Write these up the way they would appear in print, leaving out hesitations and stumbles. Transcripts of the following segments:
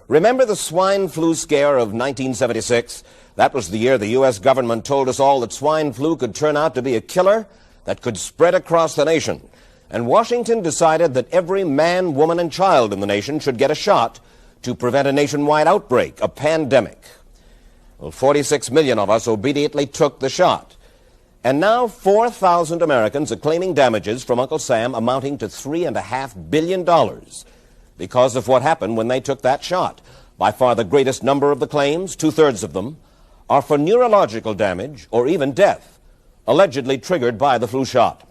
Remember the swine flu scare of 1976? That was the year the U.S. government told us all that swine flu could turn out to be a killer that could spread across the nation. And Washington decided that every man, woman, and child in the nation should get a shot to prevent a nationwide outbreak, a pandemic. Well, 46 million of us obediently took the shot. And now 4,000 Americans are claiming damages from Uncle Sam amounting to $3.5 billion because of what happened when they took that shot. By far the greatest number of the claims, 2/3 of them, are for neurological damage or even death, allegedly triggered by the flu shot.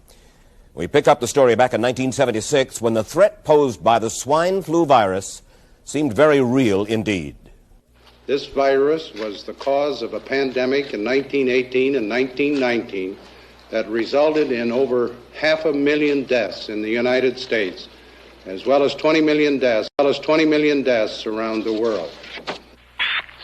We pick up the story back in 1976 when the threat posed by the swine flu virus seemed very real indeed. This virus was the cause of a pandemic in 1918 and 1919 that resulted in over 500,000 deaths in the United States, as well as 20 million deaths around the world.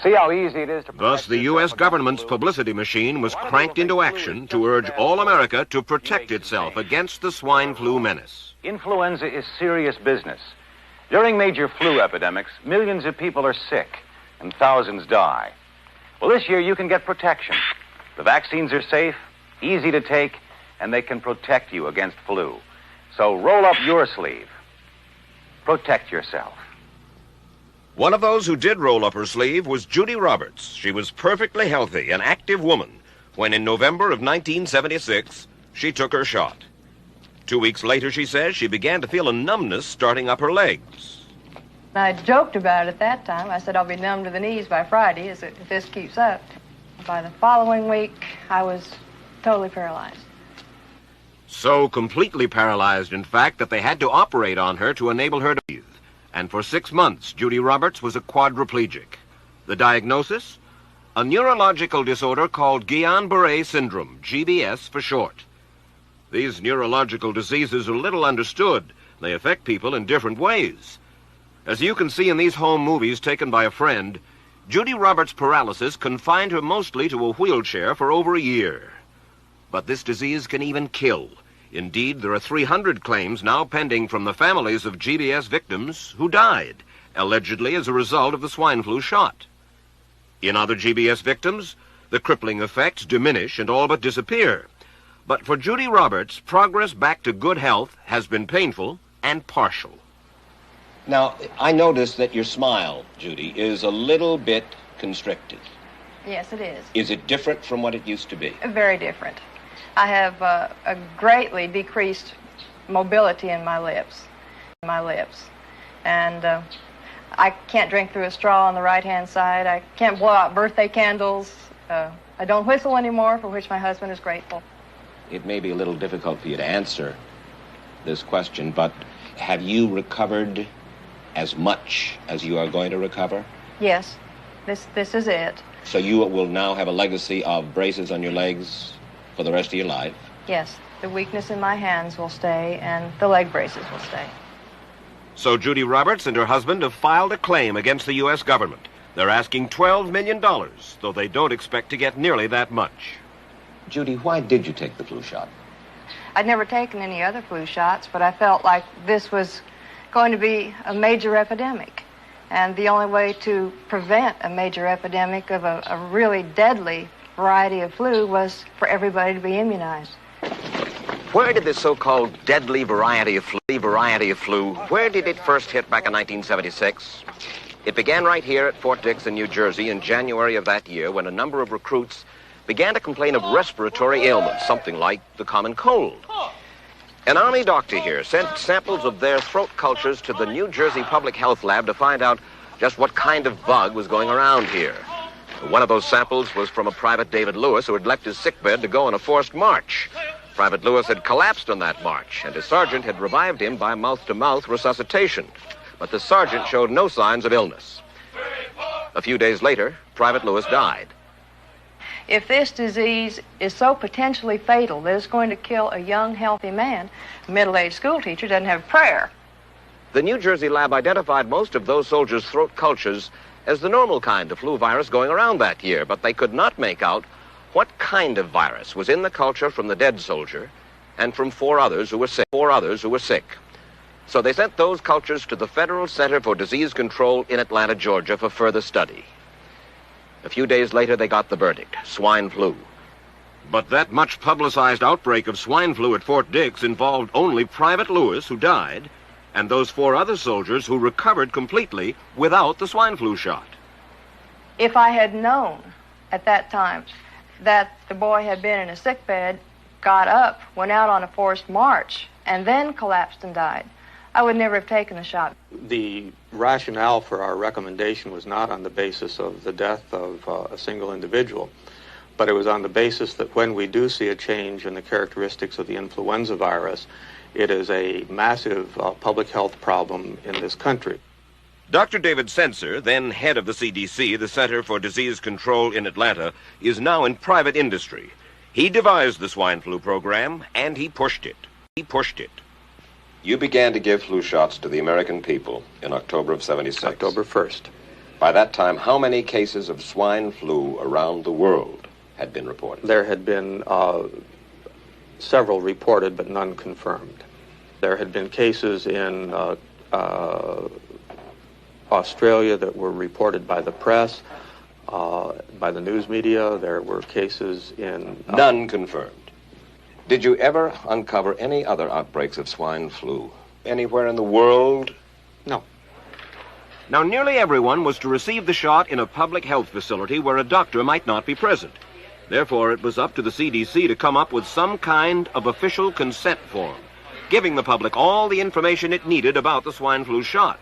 See how easy it is to... Thus, the U.S. government's publicity machine was cranked into action to urge all America to protect itself against the swine flu menace. Influenza is serious business. During major flu epidemics, millions of people are sick and thousands die. Well, this year you can get protection. The vaccines are safe, easy to take, and they can protect you against flu. So roll up your sleeve. Protect yourself. One of those who did roll up her sleeve was Judy Roberts. She was perfectly healthy, an active woman, when in November of 1976, she took her shot. 2 weeks later, she says, she began to feel a numbness starting up her legs. I joked about it at that time. I said I'll be numb to the knees by Friday if this keeps up. By the following week, I was totally paralyzed. So completely paralyzed, in fact, that they had to operate on her to enable her to breathe. And for 6 months, Judy Roberts was a quadriplegic. The diagnosis? A neurological disorder called Guillain-Barré syndrome, GBS for short. These neurological diseases are little understood. They affect people in different ways. As you can see in these home movies taken by a friend, Judy Roberts' paralysis confined her mostly to a wheelchair for over a year. But this disease can even kill. Indeed, there are 300 claims now pending from the families of GBS victims who died, allegedly as a result of the swine flu shot. In other GBS victims, the crippling effects diminish and all but disappear. But for Judy Roberts, progress back to good health has been painful and partial. Now, I notice that your smile, Judy, is a little bit constricted. Yes, it is. Is it different from what it used to be? Very different. I have a greatly decreased mobility in my lips. And I can't drink through a straw on the right-hand side. I can't blow out birthday candles. I don't whistle anymore, for which my husband is grateful. It may be a little difficult for you to answer this question, but have you recovered as much as you are going to recover? Yes, this is it. So you will now have a legacy of braces on your legs for the rest of your life? Yes, the weakness in my hands will stay and the leg braces will stay. So Judy Roberts and her husband have filed a claim against the U.S. government. They're asking $12 million, though they don't expect to get nearly that much. Judy, why did you take the flu shot? I'd never taken any other flu shots, but I felt like this was going to be a major epidemic. And the only way to prevent a major epidemic of a really deadly variety of flu was for everybody to be immunized. Where did this so-called deadly variety of flu, where did it first hit back in 1976? It began right here at Fort Dix in New Jersey in January of that year when a number of recruits began to complain of respiratory ailments, something like the common cold. An Army doctor here sent samples of their throat cultures to the New Jersey Public Health Lab to find out just what kind of bug was going around here. One of those samples was from a Private David Lewis who had left his sickbed to go on a forced march. Private Lewis had collapsed on that march, and his sergeant had revived him by mouth-to-mouth resuscitation. But the sergeant showed no signs of illness. A few days later, Private Lewis died. If this disease is so potentially fatal that it's going to kill a young, healthy man, a middle-aged school teacher doesn't have prayer. The New Jersey lab identified most of those soldiers' throat cultures as the normal kind of flu virus going around that year, but they could not make out what kind of virus was in the culture from the dead soldier and from four others who were sick. So they sent those cultures to the Federal Center for Disease Control in Atlanta, Georgia, for further study. A few days later, they got the verdict: swine flu. But that much publicized outbreak of swine flu at Fort Dix involved only Private Lewis, who died, and those 4 other soldiers who recovered completely without the swine flu shot. If I had known at that time that the boy had been in a sick bed, got up, went out on a forced march, and then collapsed and died, I would never have taken the shot. The rationale for our recommendation was not on the basis of the death of a single individual, but it was on the basis that when we do see a change in the characteristics of the influenza virus, it is a massive public health problem in this country. Dr. David Senser, then head of the CDC, the Center for Disease Control in Atlanta, is now in private industry. He devised the swine flu program, and he pushed it. You began to give flu shots to the American people in October of '76. October 1st. By that time, how many cases of swine flu around the world had been reported? There had been several reported, but none confirmed. There had been cases in Australia that were reported by the press, by the news media. There were cases in... None confirmed. Did you ever uncover any other outbreaks of swine flu anywhere in the world? No. Now, nearly everyone was to receive the shot in a public health facility where a doctor might not be present. Therefore, it was up to the CDC to come up with some kind of official consent form, giving the public all the information it needed about the swine flu shot.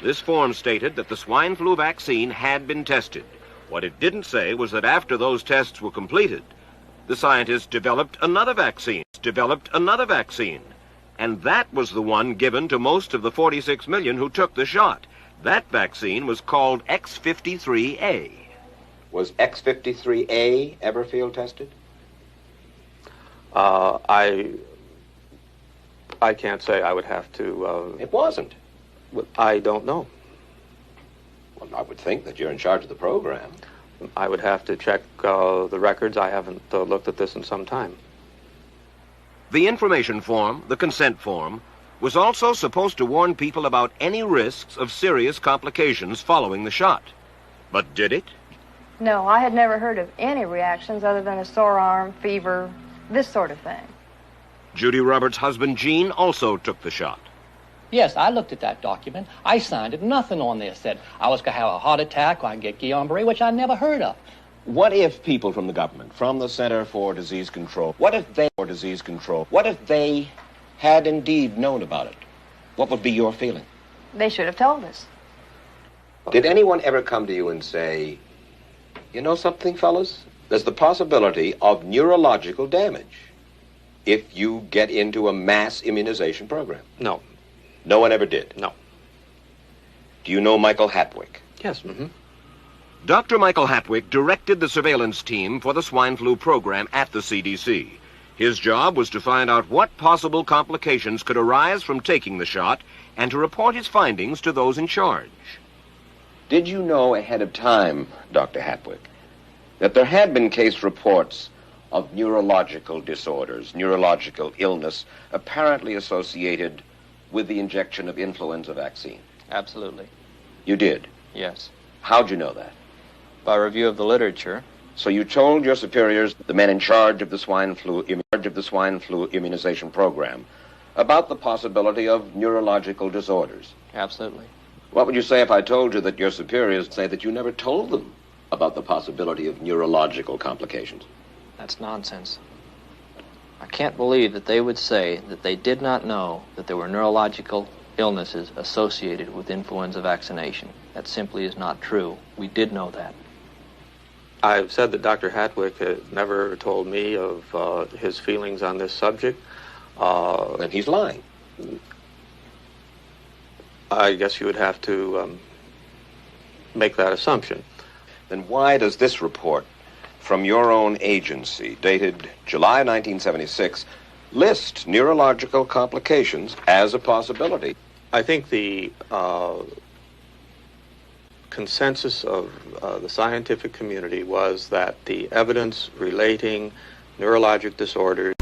This form stated that the swine flu vaccine had been tested. What it didn't say was that after those tests were completed, the scientists developed another vaccine, and that was the one given to most of the 46 million who took the shot. That vaccine was called X53A. Was X53A ever field tested? I can't say. I would have to... It wasn't. I don't know. Well, I would think that you're in charge of the program. I would have to check the records. I haven't looked at this in some time. The information form, the consent form, was also supposed to warn people about any risks of serious complications following the shot. But did it? No, I had never heard of any reactions other than a sore arm, fever, this sort of thing. Judy Roberts' husband, Gene, also took the shot. Yes, I looked at that document. I signed it. Nothing on there said I was going to have a heart attack or I get Guillain-Barré, which I never heard of. What if people from the government, from the Center for Disease Control, what if they had indeed known about it? What would be your feeling? They should have told us. Did anyone ever come to you and say, you know something, fellas? There's the possibility of neurological damage if you get into a mass immunization program? No. No one ever did? No. Do you know Michael Hatwick? Yes. Mm-hmm. Dr. Michael Hatwick directed the surveillance team for the swine flu program at the CDC. His job was to find out what possible complications could arise from taking the shot and to report his findings to those in charge. Did you know ahead of time, Dr. Hatwick, that there had been case reports of neurological disorders, neurological illness, apparently associated with the injection of influenza vaccine? Absolutely. You did? Yes. How'd you know that? By review of the literature. So you told your superiors, the men in charge of the swine flu immunization program, about the possibility of neurological disorders? Absolutely. What would you say if I told you that your superiors say that you never told them about the possibility of neurological complications? That's nonsense. I can't believe that they would say that they did not know that there were neurological illnesses associated with influenza vaccination. That simply is not true. We did know that. I've said that Dr. Hatwick had never told me of his feelings on this subject. Then he's lying. I guess you would have to make that assumption. Then why does this report from your own agency, dated July 1976, list neurological complications as a possibility? I think the consensus of the scientific community was that the evidence relating neurologic disorders